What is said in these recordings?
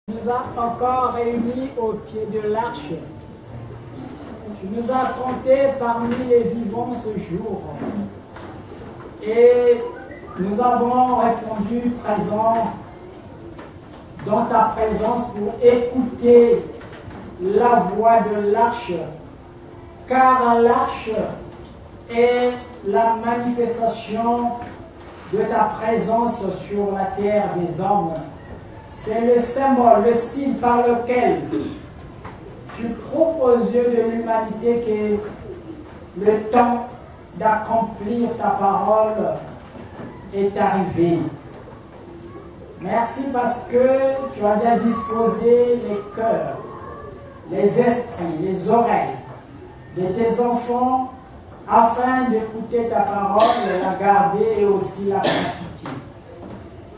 Nous a encore réunis au pied de l'arche. Tu nous as comptés parmi les vivants ce jour. Et nous avons répondu présent dans ta présence pour écouter la voix de l'arche. Car l'arche est la manifestation de ta présence sur la terre des hommes. C'est le symbole, le signe par lequel tu prouves aux yeux de l'humanité que le temps d'accomplir ta parole est arrivé. Merci parce que tu as déjà disposé les cœurs, les esprits, les oreilles de tes enfants afin d'écouter ta parole, de la garder et aussi la pratiquer.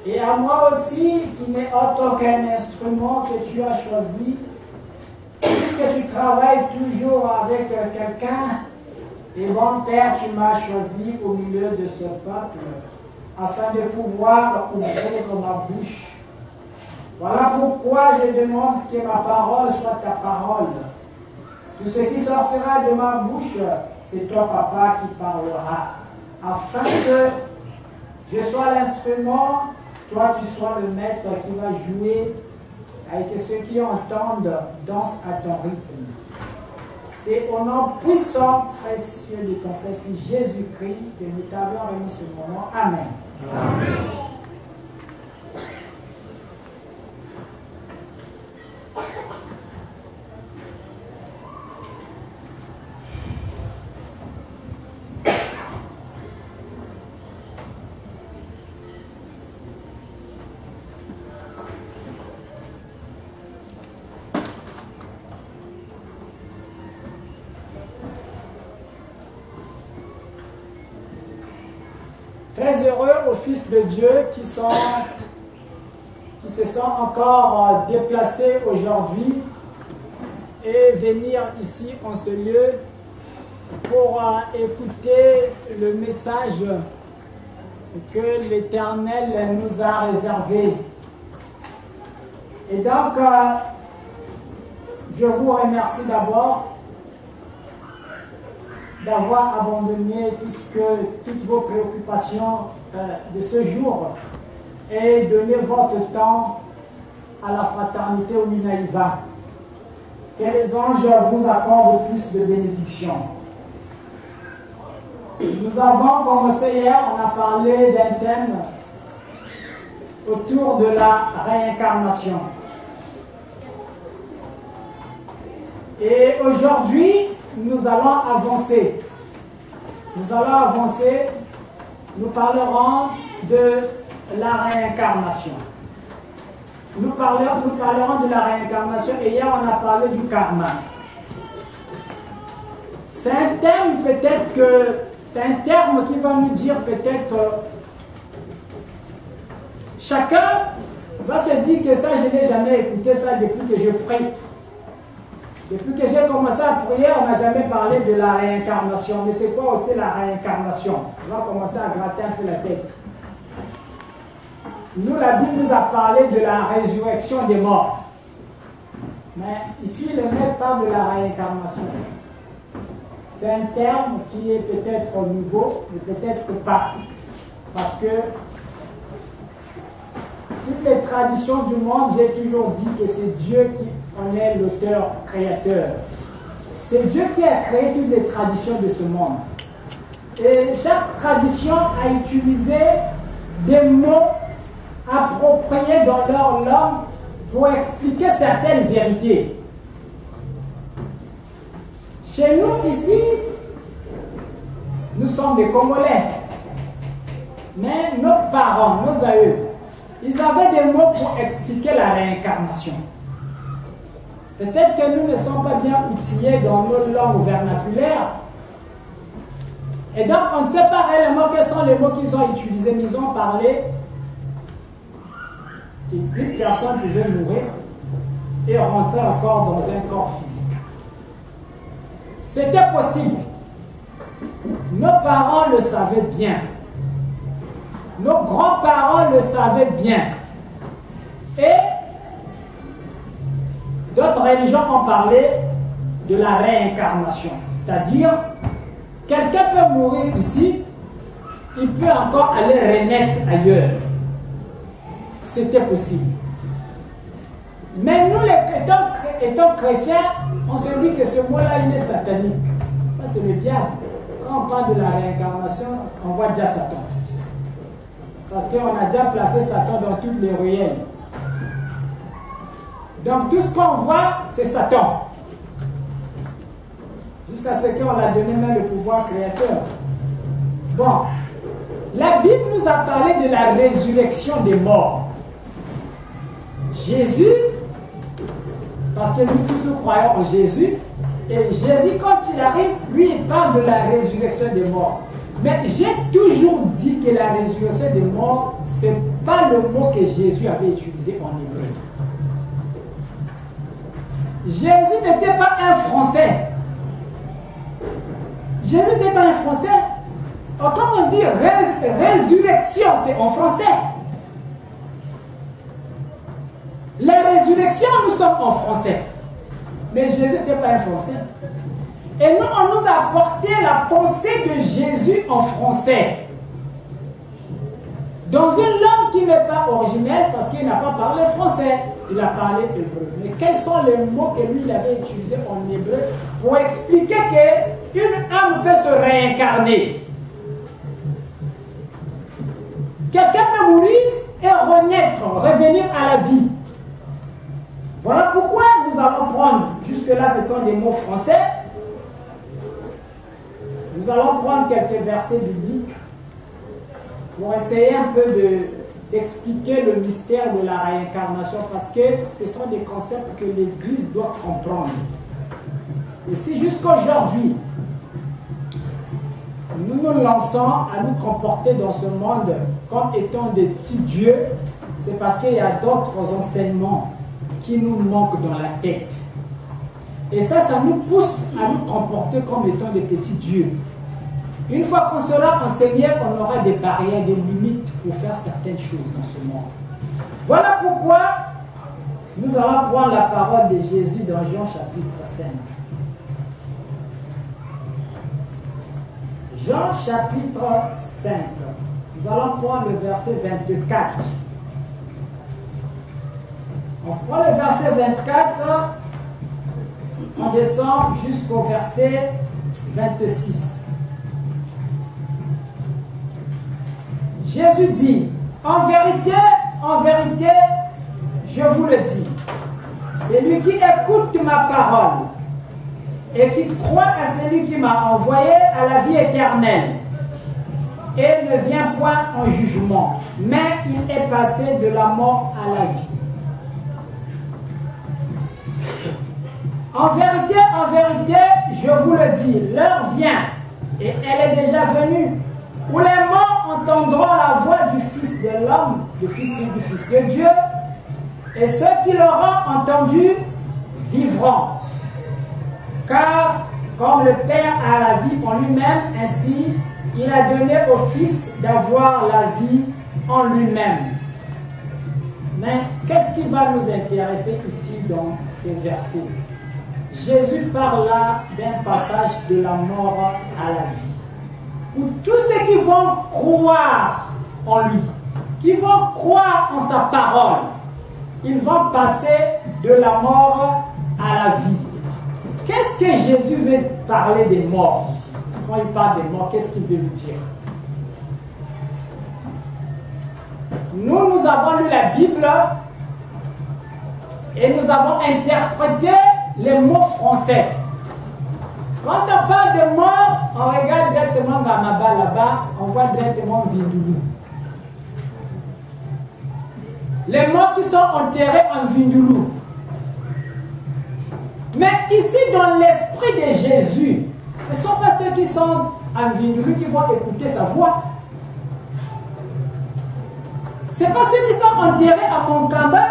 Et à moi aussi, qui n'est autre qu'un instrument que tu as choisi, puisque tu travailles toujours avec quelqu'un, et bon Père, tu m'as choisi au milieu de ce peuple, afin de pouvoir ouvrir ma bouche. Voilà pourquoi je demande que ma parole soit ta parole. Tout ce qui sortira de ma bouche, c'est toi, Papa, qui parlera, afin que je sois l'instrument, toi, tu sois le maître qui va jouer avec ceux qui entendent, dansent à ton rythme. C'est au nom puissant, précieux de ton Saint-Fils Jésus-Christ que nous t'avons remis ce moment. Amen. Amen. 'Très heureux aux fils de Dieu qui se sont encore déplacés aujourd'hui et venir ici en ce lieu pour écouter le message que l'Éternel nous a réservé. Et donc, je vous remercie d'abord d'avoir abandonné toutes vos préoccupations de ce jour et donné votre temps à la fraternité au Minaïva. Que les anges vous accordent plus de bénédictions. Nous avons commencé hier, on a parlé d'un thème autour de la réincarnation. Et aujourd'hui, nous allons avancer. Nous parlerons de la réincarnation. Nous parlerons de la réincarnation et hier on a parlé du karma. C'est un thème c'est un terme qui va nous dire peut-être chacun va se dire que ça je n'ai jamais écouté ça depuis que je prie. Depuis que j'ai commencé à prier, on n'a jamais parlé de la réincarnation. Mais c'est quoi aussi la réincarnation? On va commencer à gratter un peu la tête. Nous, la Bible nous a parlé de la résurrection des morts. Mais ici, le maître parle de la réincarnation. C'est un terme qui est peut-être nouveau, mais peut-être pas. Parce que toutes les traditions du monde, j'ai toujours dit que c'est Dieu qui en est l'auteur créateur. C'est Dieu qui a créé toutes les traditions de ce monde. Et chaque tradition a utilisé des mots appropriés dans leur langue pour expliquer certaines vérités. Chez nous, ici, nous sommes des Congolais. Mais nos parents, nos aïeux, ils avaient des mots pour expliquer la réincarnation. Peut-être que nous ne sommes pas bien outillés dans nos langues vernaculaires. Et donc, on ne sait pas réellement quels sont les mots qu'ils ont utilisés. Mais ils ont parlé qu'une personne pouvait mourir et rentrer encore dans un corps physique. C'était possible. Nos parents le savaient bien. Nos grands-parents le savaient bien. Et d'autres religions ont parlé de la réincarnation. C'est-à-dire, quelqu'un peut mourir ici, il peut encore aller renaître ailleurs. C'était possible. Mais nous, étant chrétiens, on se dit que ce mot-là, il est satanique. Ça, c'est le diable. Quand on parle de la réincarnation, on voit déjà Satan. Parce qu'on a déjà placé Satan dans toutes les ruelles. Donc tout ce qu'on voit, c'est Satan. Jusqu'à ce qu'on a donné même le pouvoir créateur. Bon, la Bible nous a parlé de la résurrection des morts. Jésus, parce que nous tous nous croyons en Jésus, et Jésus, quand il arrive, lui, il parle de la résurrection des morts. Mais j'ai toujours dit que la résurrection des morts, ce n'est pas le mot que Jésus avait utilisé en hébreu. Jésus n'était pas un Français. Jésus n'était pas un Français. Alors, comme on dit résurrection, c'est en français. La résurrection, nous sommes en français. Mais Jésus n'était pas un Français. Et nous, on nous a apporté la pensée de Jésus en français. Dans une langue qui n'est pas originelle, parce qu'il n'a pas parlé français, il a parlé hébreu. Mais quels sont les mots que lui il avait utilisés en hébreu pour expliquer qu'une âme peut se réincarner? Quelqu'un peut mourir et renaître, revenir à la vie. Voilà pourquoi nous allons prendre, jusque-là ce sont des mots français, nous allons prendre quelques versets bibliques pour essayer un peu d'expliquer le mystère de la réincarnation, parce que ce sont des concepts que l'Église doit comprendre. Et si jusqu'aujourd'hui, nous nous lançons à nous comporter dans ce monde comme étant des petits dieux, c'est parce qu'il y a d'autres enseignements qui nous manquent dans la tête. Et ça nous pousse à nous comporter comme étant des petits dieux. Une fois qu'on sera enseigné, on aura des barrières, des limites pour faire certaines choses dans ce monde. Voilà pourquoi nous allons prendre la parole de Jésus dans Jean chapitre 5. Jean chapitre 5. Nous allons prendre le verset 24. On prend le verset 24, on descend jusqu'au verset 26. Jésus dit, en vérité, je vous le dis, celui qui écoute ma parole et qui croit à celui qui m'a envoyé à la vie éternelle et ne vient point en jugement, mais il est passé de la mort à la vie. En vérité, je vous le dis, l'heure vient, et elle est déjà venue, où les morts entendront la voix du Fils de l'homme, du Fils de Dieu, et ceux qui l'auront entendu vivront. Car, comme le Père a la vie en lui-même, ainsi, il a donné au Fils d'avoir la vie en lui-même. Mais qu'est-ce qui va nous intéresser ici dans ces versets? Jésus parle là d'un passage de la mort à la vie. Pour tous ceux qui vont croire en lui, qui vont croire en sa parole, ils vont passer de la mort à la vie. Qu'est-ce que Jésus veut parler des morts ici? Quand il parle des morts, qu'est-ce qu'il veut nous dire? Nous avons lu la Bible et nous avons interprété les mots français. Quand on parle de mort, on regarde directement Gamaba là-bas, on voit directement Vindulu. Les morts qui sont enterrés en Vindulu. Mais ici, dans l'esprit de Jésus, ce ne sont pas ceux qui sont en Vindulu qui vont écouter sa voix. Ce n'est pas ceux qui sont enterrés à Monkamba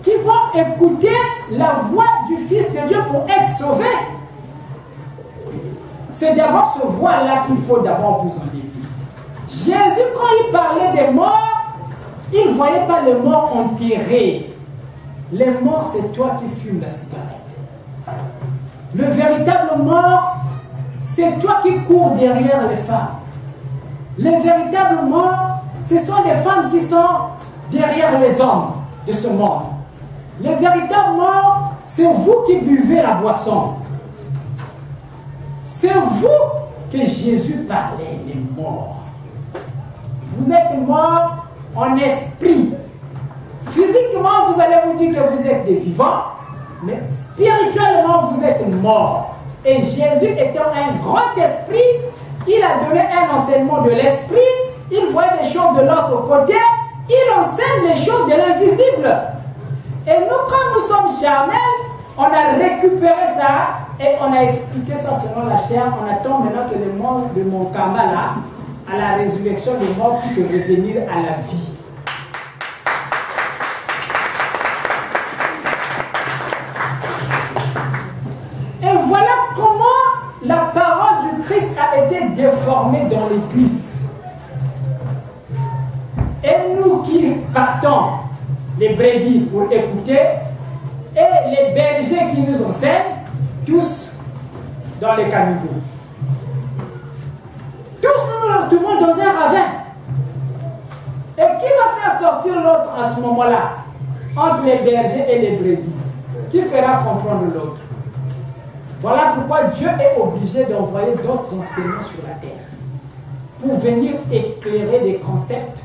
qui vont écouter la voix du Fils de Dieu pour être sauvés. C'est d'abord ce voix-là qu'il faut d'abord vous enlever. Jésus, quand il parlait des morts, il ne voyait pas les morts enterrés. Les morts, c'est toi qui fumes la cigarette. Le véritable mort, c'est toi qui cours derrière les femmes. Les véritables morts, ce sont les femmes qui sont derrière les hommes de ce monde. Les véritables morts, c'est vous qui buvez la boisson. C'est vous que Jésus parlait, les morts. Vous êtes morts en esprit. Physiquement, vous allez vous dire que vous êtes des vivants, mais spirituellement, vous êtes morts. Et Jésus étant un grand esprit, il a donné un enseignement de l'esprit, il voyait des choses de l'autre côté, il enseigne les choses de l'invisible. Et nous, comme nous sommes charnels, on a récupéré ça et on a expliqué ça selon la chair. On attend maintenant que les morts de mon Kamba là, à la résurrection des morts, puissent revenir à la vie. Et voilà comment la parole du Christ a été déformée dans l'Église. Et nous qui partons, les brebis, pour écouter, et les bergers qui nous enseignent, tous dans les caniveaux. Tous nous nous retrouvons dans un ravin. Et qui va faire sortir l'autre à ce moment-là? Entre les bergers et les brebis. Qui fera comprendre l'autre? Voilà pourquoi Dieu est obligé d'envoyer d'autres enseignants sur la terre pour venir éclairer des concepts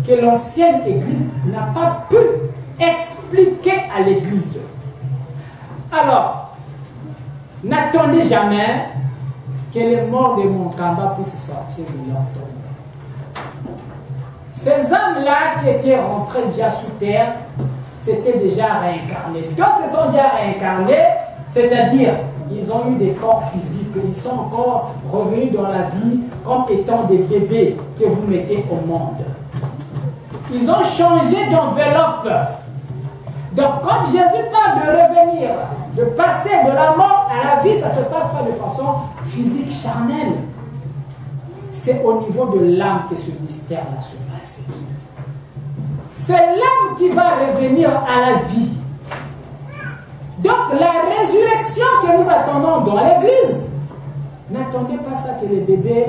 que l'ancienne Église n'a pas pu expliquer à l'Église. Alors, n'attendez jamais que les morts de mon Kamba puissent sortir de leur tombe. Ces âmes-là qui étaient rentrées déjà sous terre, c'était déjà réincarnés. D'autres se sont déjà réincarnés, c'est-à-dire ils ont eu des corps physiques, ils sont encore revenus dans la vie comme étant des bébés que vous mettez au monde. Ils ont changé d'enveloppe. Donc quand Jésus parle de revenir, de passer de la mort à la vie, ça ne se passe pas de façon physique, charnelle. C'est au niveau de l'âme que ce mystère-là se passe. C'est l'âme qui va revenir à la vie. Donc la résurrection que nous attendons dans l'église, n'attendez pas ça que les bébés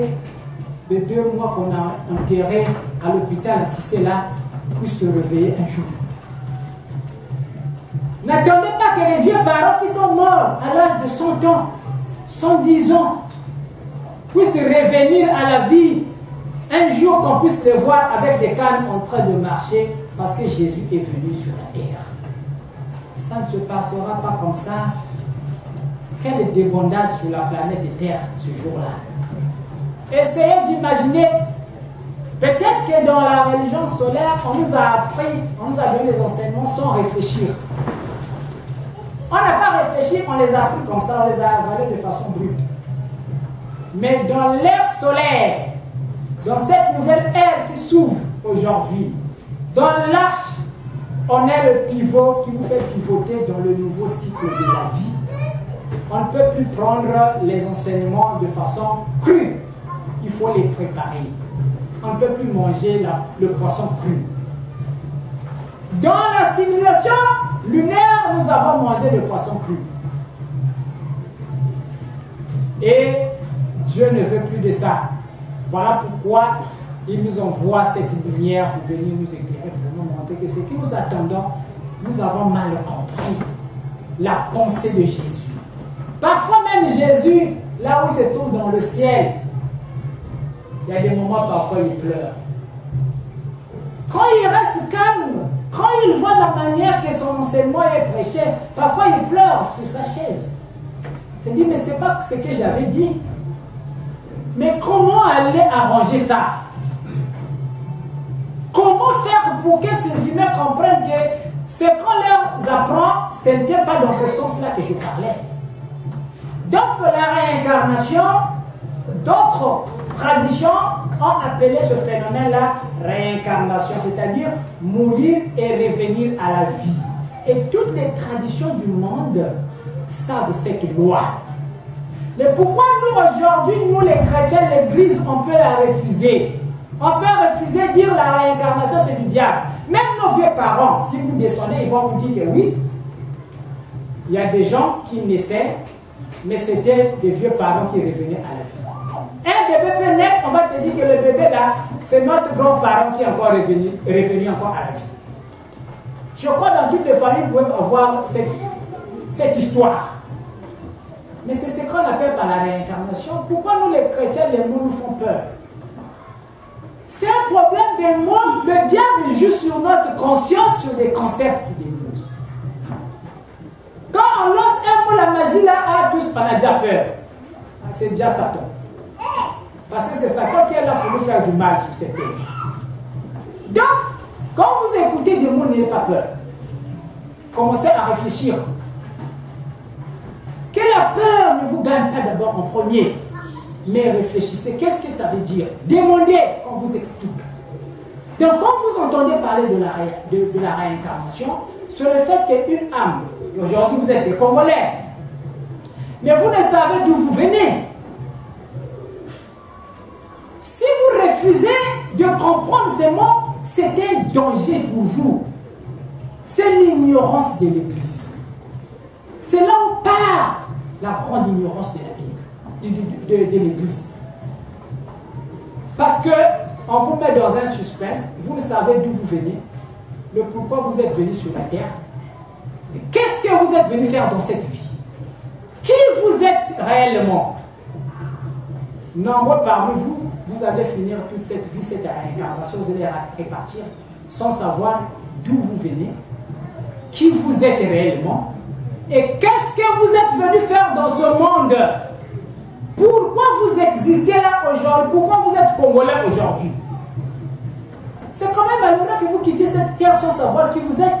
de 2 mois qu'on a enterrés à l'hôpital, si c'est là, puissent se réveiller un jour. N'attendez pas que les vieux parents qui sont morts à l'âge de 100 ans, 110 ans, puissent revenir à la vie un jour, qu'on puisse les voir avec des cannes en train de marcher parce que Jésus est venu sur la terre. Ça ne se passera pas comme ça. Quelle débandade sur la planète Terre ce jour-là. Essayez d'imaginer, peut-être que dans la religion solaire, on nous a appris, on nous a donné des enseignements sans réfléchir. On n'a pas réfléchi, on les a appris comme ça, on les a avalés de façon brute. Mais dans l'ère solaire, dans cette nouvelle ère qui s'ouvre aujourd'hui, dans l'arche, on est le pivot qui vous fait pivoter dans le nouveau cycle de la vie. On ne peut plus prendre les enseignements de façon crue. Il faut les préparer. On ne peut plus manger le poisson cru. Dans la civilisation lunaire, nous avons mangé le poisson cru. Et Dieu ne veut plus de ça. Voilà pourquoi il nous envoie cette lumière pour venir nous éclairer, pour nous montrer que ce que nous attendons, nous avons mal compris la pensée de Jésus. Parfois même Jésus, là où il se trouve dans le ciel, il y a des moments parfois il pleure. Quand il reste calme, quand il voit la manière que son enseignement est prêché, parfois il pleure sur sa chaise. Il se dit, mais ce n'est pas ce que j'avais dit. Mais comment aller arranger ça? Comment faire pour que ces humains comprennent que ce qu'on leur apprend, ce n'était pas dans ce sens-là que je parlais. Donc la réincarnation, d'autres traditions ont appelé ce phénomène-là réincarnation, c'est-à-dire mourir et revenir à la vie. Et toutes les traditions du monde savent cette loi. Mais pourquoi nous aujourd'hui, nous les chrétiens, l'église, on peut la refuser? On peut refuser dire la réincarnation c'est du diable. Même nos vieux parents, si vous descendez, ils vont vous dire que oui, il y a des gens qui naissaient, mais c'était des vieux parents qui revenaient à la vie. Un bébé peut naître, on va te dire que le bébé là, c'est notre grand-parent qui est encore revenu encore à la vie. Je crois que dans toutes les familles, vous pouvez avoir cette histoire. Mais c'est ce qu'on appelle par la réincarnation. Pourquoi nous les chrétiens, les mots nous font peur? C'est un problème des mots. Le diable joue sur notre conscience, sur les concepts des mots. Quand on lance un mot, la magie là, tous on a déjà peur. C'est déjà Satan. Parce que c'est Satan qui est là pour nous faire du mal sur cette terre. Donc, quand vous écoutez des mots, n'ayez pas peur. Commencez à réfléchir. Que la peur ne vous gagne pas d'abord en premier, mais réfléchissez. Qu'est-ce que ça veut dire? Demandez, on vous explique. Donc, quand vous entendez parler de la réincarnation, c'est le fait qu'une âme, aujourd'hui vous êtes des Congolais, mais vous ne savez d'où vous venez. Si vous refusez de comprendre ces mots, c'est un danger pour vous. C'est l'ignorance de l'Église. C'est là où part la grande ignorance de la Bible, de l'Église. Parce qu'on vous met dans un suspense, vous ne savez d'où vous venez, le pourquoi vous êtes venu sur la terre, et qu'est-ce que vous êtes venu faire dans cette vie. Qui vous êtes réellement? Nombreux parmi vous, vous allez finir toute cette vie, cette réincarnation, vous allez répartir sans savoir d'où vous venez, qui vous êtes réellement, et qu'est-ce que vous êtes venu faire dans ce monde. Pourquoi vous existez là aujourd'hui? Pourquoi vous êtes Congolais aujourd'hui? C'est quand même malheureux que vous quittez cette terre sans savoir qui vous êtes.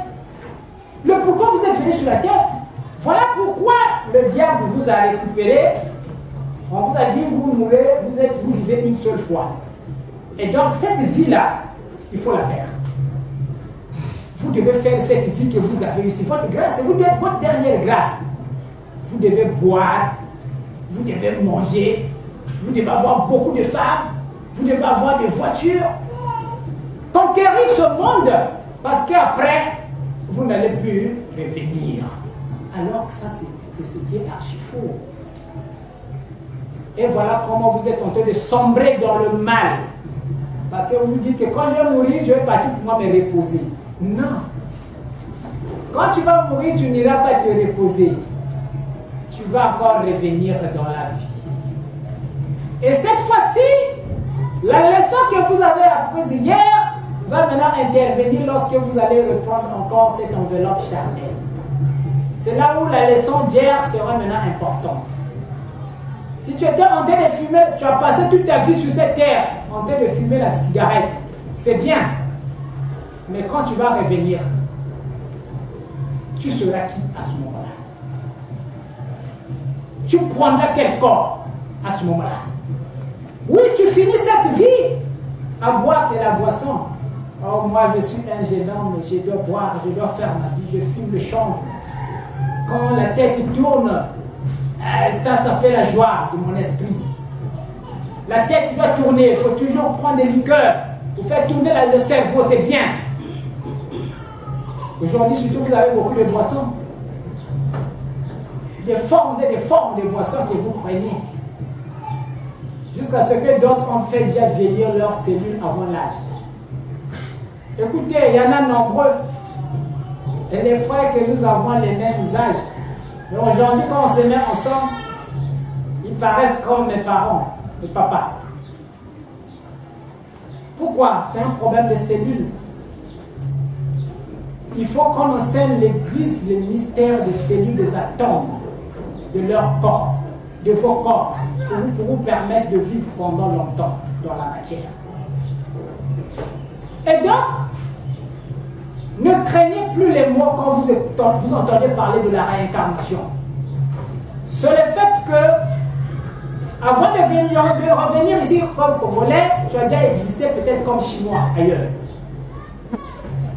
Le pourquoi vous êtes venu sur la terre. Voilà pourquoi le diable vous a récupéré. On vous a dit, vous mourrez, vous vivez une seule fois. Et donc, cette vie-là, il faut la faire. Vous devez faire cette vie que vous avez eue. Votre grâce, c'est votre dernière grâce. Vous devez boire, vous devez manger, vous devez avoir beaucoup de femmes, vous devez avoir des voitures. Conquérir ce monde, parce qu'après, vous n'allez plus revenir. Alors que ça, c'est ce qui est archi faux. Et voilà comment vous êtes en train de sombrer dans le mal. Parce que vous vous dites que quand je vais mourir, je vais partir pour moi me reposer. Non. Quand tu vas mourir, tu n'iras pas te reposer. Tu vas encore revenir dans la vie. Et cette fois-ci, la leçon que vous avez apprise hier va maintenant intervenir lorsque vous allez reprendre encore cette enveloppe charnelle. C'est là où la leçon d'hier sera maintenant importante. Si tu étais en train de fumer, tu as passé toute ta vie sur cette terre en train de fumer la cigarette, c'est bien. Mais quand tu vas revenir, tu seras qui à ce moment-là? Tu prendras quel corps à ce moment-là? Oui, tu finis cette vie à boire de la boisson. Oh, moi je suis un jeune homme, je dois boire, je dois faire ma vie, je fume le chanvre. Quand la tête tourne, ça fait la joie de mon esprit. La tête doit tourner, il faut toujours prendre des liqueurs pour faire tourner le cerveau, c'est bien. Aujourd'hui, surtout, vous avez beaucoup de boissons. Des formes et des formes de boissons que vous prenez. Jusqu'à ce que d'autres ont fait déjà vieillir leurs cellules avant l'âge. Écoutez, il y en a nombreux. Et les frères que nous avons les mêmes âges. Mais aujourd'hui, quand on se met ensemble, ils paraissent comme mes parents, mes papas. Pourquoi? C'est un problème de cellules. Il faut qu'on enseigne l'Église les mystères des cellules, des atomes, de leur corps, de vos corps, pour vous permettre de vivre pendant longtemps dans la matière. Et donc, ne craignez plus les mots quand vous entendez parler de la réincarnation. C'est le fait que, avant de revenir ici comme Congolais, tu as déjà existé peut-être comme Chinois ailleurs.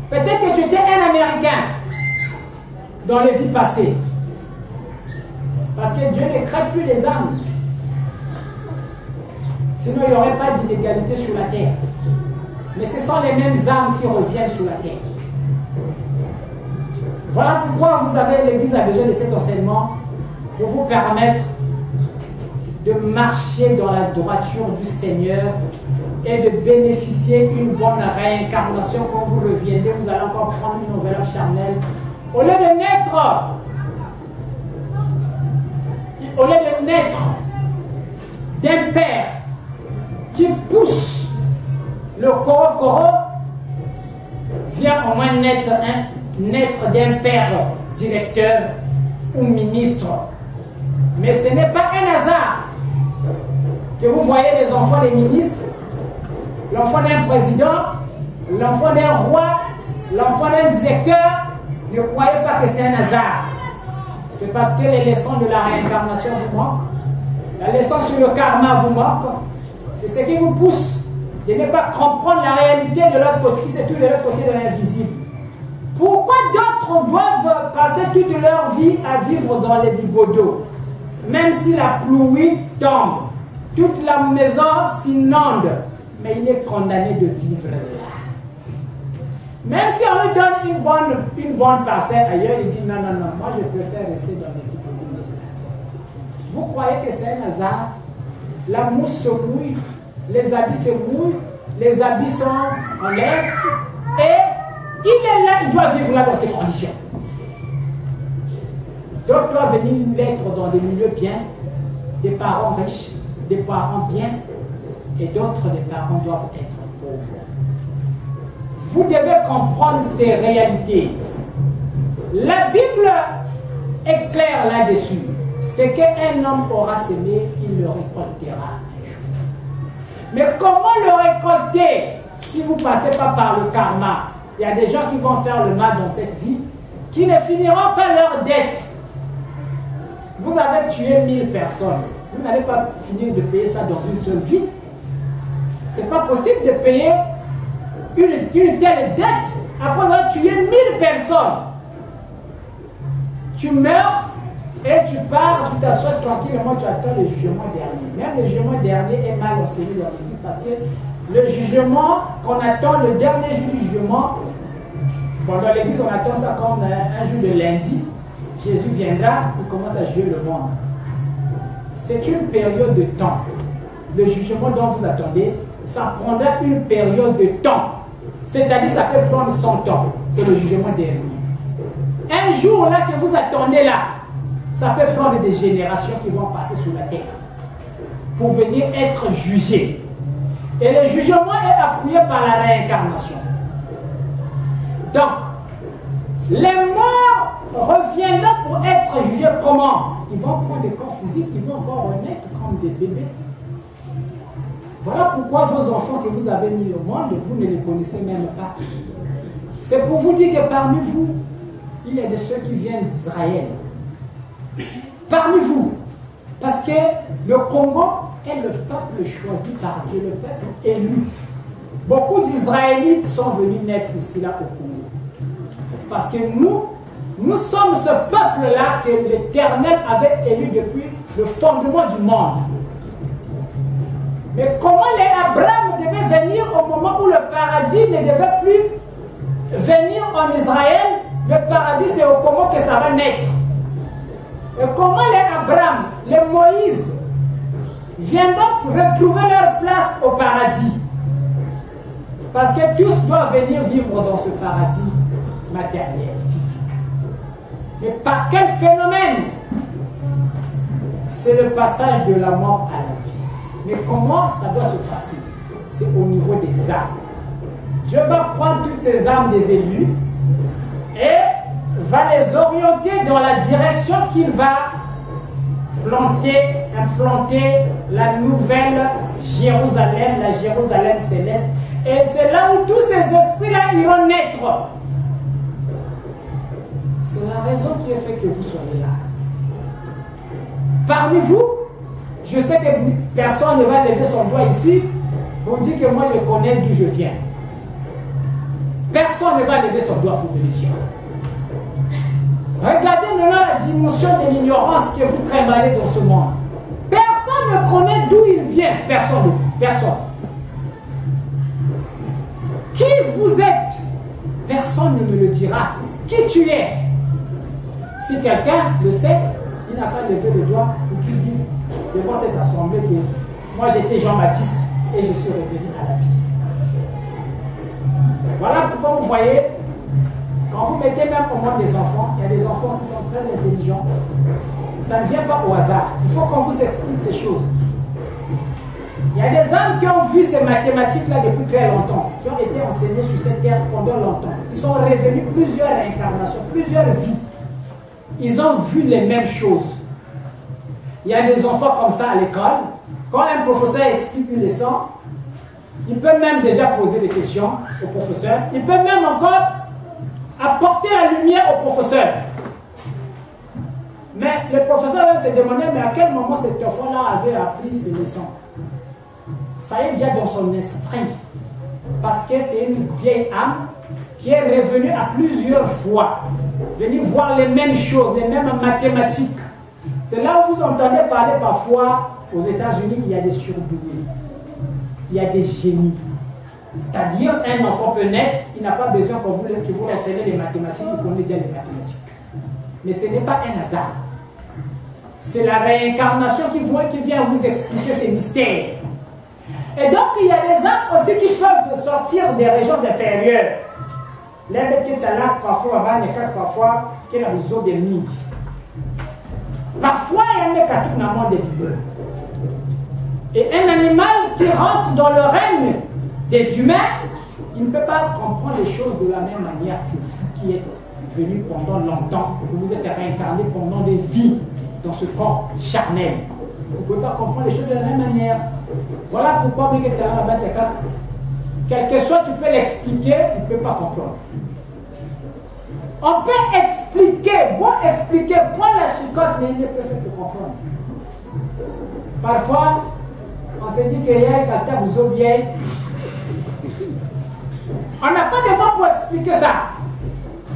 Peut-être que tu étais un Américain dans les vies passées. Parce que Dieu ne crée plus les âmes. Sinon, il n'y aurait pas d'inégalité sur la terre. mais ce sont les mêmes âmes qui reviennent sur la terre. Voilà pourquoi l'Église a besoin de cet enseignement pour vous permettre de marcher dans la droiture du Seigneur et de bénéficier d'une bonne réincarnation. Quand vous reviendrez, vous allez encore prendre une enveloppe charnelle. Au lieu de naître d'un père qui pousse le coro, vient au moins naître d'un père directeur ou ministre. Mais ce n'est pas un hasard que vous voyez les enfants des ministres, l'enfant d'un président, l'enfant d'un roi, l'enfant d'un directeur. Ne croyez pas que c'est un hasard. C'est parce que les leçons de la réincarnation vous manquent. La leçon sur le karma vous manque. C'est ce qui vous pousse de ne pas comprendre la réalité de l'autre côté, qui se trouve de l'autre côté de l'invisible. Pourquoi d'autres doivent passer toute leur vie à vivre dans les bigodeaux? Même si la pluie tombe, toute la maison s'inonde, mais il est condamné de vivre là. Même si on lui donne une bonne parcelle ailleurs, il dit non, non, non, moi je préfère rester dans les bigodeaux ici. Vous croyez que c'est un hasard? La mousse se mouille, les habits se mouillent, les habits sont en l'air, et il est là, il doit vivre là dans ces conditions. D'autres doivent venir naître dans des milieux bien, des parents riches, des parents bien, et d'autres, des parents doivent être pauvres. Vous devez comprendre ces réalités. La Bible est claire là-dessus. Ce qu'un homme aura semé, il le récoltera un jour. Mais comment le récolter si vous ne passez pas par le karma? Il y a des gens qui vont faire le mal dans cette vie, qui ne finiront pas leur dette. Vous avez tué 1000 personnes. Vous n'allez pas finir de payer ça dans une seule vie. Ce n'est pas possible de payer une telle dette après avoir tué 1000 personnes. Tu meurs et tu pars, tu t'assois tranquillement, tu attends le jugement dernier. Même le jugement dernier est mal enseigné dans l'Église parce que le jugement qu'on attend, le dernier jour du jugement, bon, dans l'Église on attend ça comme un jour de lundi. Jésus viendra, il commence à juger le monde. C'est une période de temps. Le jugement dont vous attendez, ça prendra une période de temps. C'est-à-dire ça peut prendre 100 ans. C'est le jugement dernier. Un jour là que vous attendez là, ça peut prendre des générations qui vont passer sur la terre pour venir être jugés. Et le jugement est appuyé par la réincarnation. Donc, les morts reviendront pour être jugés comment? Ils vont prendre des corps physiques, ils vont encore renaître comme des bébés. Voilà pourquoi vos enfants que vous avez mis au monde, vous ne les connaissez même pas. C'est pour vous dire que parmi vous, il y a de ceux qui viennent d'Israël. Parmi vous. Parce que le Congo est le peuple choisi par Dieu, le peuple élu. Beaucoup d'Israélites sont venus naître ici, là, au Congo. Parce que nous sommes ce peuple-là que l'Éternel avait élu depuis le fondement du monde. Mais comment les Abraham devaient venir au moment où le paradis ne devait plus venir en Israël? Le paradis, c'est au Congo que ça va naître. Et comment les Abraham, les Moïse viendront retrouver leur place au paradis? Parce que tous doivent venir vivre dans ce paradis matériel, physique. Mais par quel phénomène? C'est le passage de la mort à la vie. Mais comment ça doit se passer? C'est au niveau des âmes. Dieu va prendre toutes ces âmes des élus et va les orienter dans la direction qu'il va implanter la nouvelle Jérusalem, la Jérusalem céleste. Et c'est là où tous ces esprits-là iront naître. C'est la raison qui a fait que vous soyez là. Parmi vous, je sais que personne ne va lever son doigt ici pour dire que moi je connais d'où je viens. Personne ne va lever son doigt pour me le dire. Regardez maintenant la dimension de l'ignorance que vous trimballez dans ce monde. Personne ne connaît d'où il vient. Personne. Personne. personne ne me le dira. Qui tu es? Si quelqu'un le sait, il n'a qu'à lever le doigt pour qu'il dise devant cette assemblée que moi j'étais Jean-Baptiste et je suis revenu à la vie. Voilà pourquoi vous voyez, quand vous mettez même au monde des enfants, il y a des enfants qui sont très intelligents. Ça ne vient pas au hasard. Il faut qu'on vous explique ces choses. Il y a des hommes qui ont vu ces mathématiques-là depuis très longtemps, qui ont été enseignés sur cette terre pendant longtemps. Ils sont revenus plusieurs réincarnations, plusieurs vies. Ils ont vu les mêmes choses. Il y a des enfants comme ça à l'école. Quand un professeur explique une leçon, il peut même déjà poser des questions au professeur. Il peut même encore apporter la lumière au professeur. Mais le professeur va se demander, mais à quel moment cet enfant-là avait appris ces leçons? Ça y est déjà dans son esprit. Parce que c'est une vieille âme qui est revenue à plusieurs fois, venue voir les mêmes choses, les mêmes mathématiques. C'est là où vous entendez parler parfois, aux États-Unis, il y a des surdoués, il y a des génies. C'est-à-dire, un enfant peut naître, il n'a pas besoin que vous enseignez les mathématiques, il connaît déjà les mathématiques. Mais ce n'est pas un hasard. C'est la réincarnation qui vient vous expliquer ces mystères. Et donc, il y a des âmes aussi qui peuvent sortir des régions inférieures. Les bêtes qui sont là, parfois, parfois, qui ont besoin de mille. Parfois, il y a un cas de Bible. Et un animal qui rentre dans le règne des humains, il ne peut pas comprendre les choses de la même manière que vous qui êtes venu pendant longtemps, que vous êtes réincarné pendant des vies dans ce corps charnel. Vous ne pouvez pas comprendre les choses de la même manière. Voilà pourquoi, quel que soit, tu peux l'expliquer, tu ne peux pas comprendre. On peut expliquer, bon expliquer, point la chicotte, mais il ne peut pas te comprendre. Parfois, on se dit qu'il y a un caractère bien. On n'a pas de mots pour expliquer ça.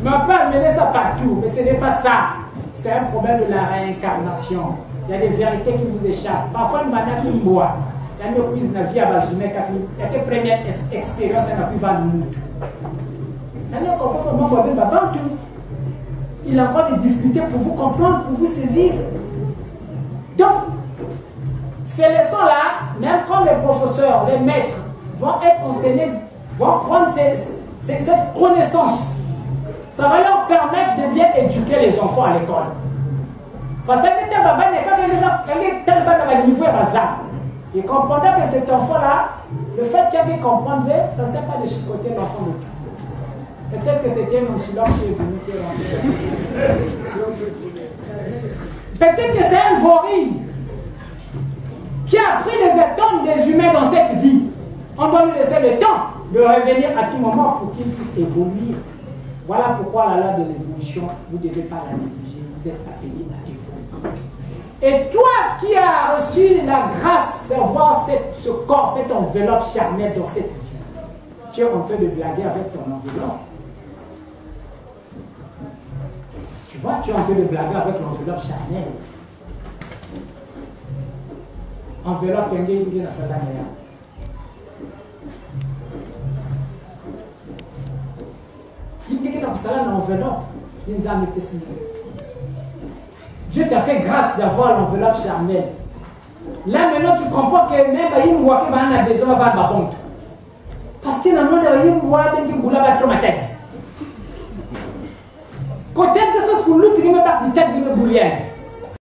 Mais on peut amener ça partout, mais ce n'est pas ça. C'est un problème de la réincarnation. Il y a des vérités qui vous échappent. Parfois, une manière qui boit. Il y a une prise de vie à base humaine. Il y a des premières expériences qui n'ont plus va nous. Il a encore des difficultés pour vous comprendre, pour vous saisir. Donc, ces leçons-là, même quand les professeurs, les maîtres vont être enseignés, vont prendre cette connaissance, ça va leur permettre de bien éduquer les enfants à l'école. Parce que il comprendra que cet enfant-là, le fait qu'il ait compris, ça ne sert pas de chicoter l'enfant de tout. Peut-être que c'était mon silence qui est venu qui est rentré. Peut-être que c'est un gorille qui a pris les atomes des humains dans cette vie. On doit lui laisser le temps de revenir à tout moment pour qu'il puisse évoluer. Voilà pourquoi la loi de l'évolution, vous ne devez pas la négliger. Vous êtes appelés à évoluer. Et toi qui as reçu la grâce d'avoir ce corps, cette enveloppe charnelle dans cette vie, tu es en train de blaguer avec ton enveloppe. Tu vois, tu es en train de blaguer avec l'enveloppe charnelle. Enveloppe, il y a dans sa dernière. Dieu t'a fait grâce d'avoir l'enveloppe charnelle. Là maintenant tu comprends que même il y a besoin d'avoir ma honte. Parce que dans le monde il y a des gens qui ont tête. Côté de ce que nous ne pouvons pas de tête de boulière.